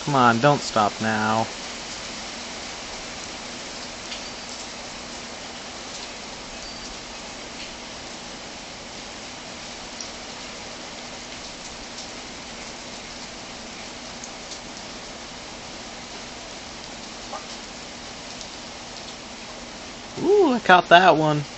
Come on, don't stop now. Ooh, I caught that one.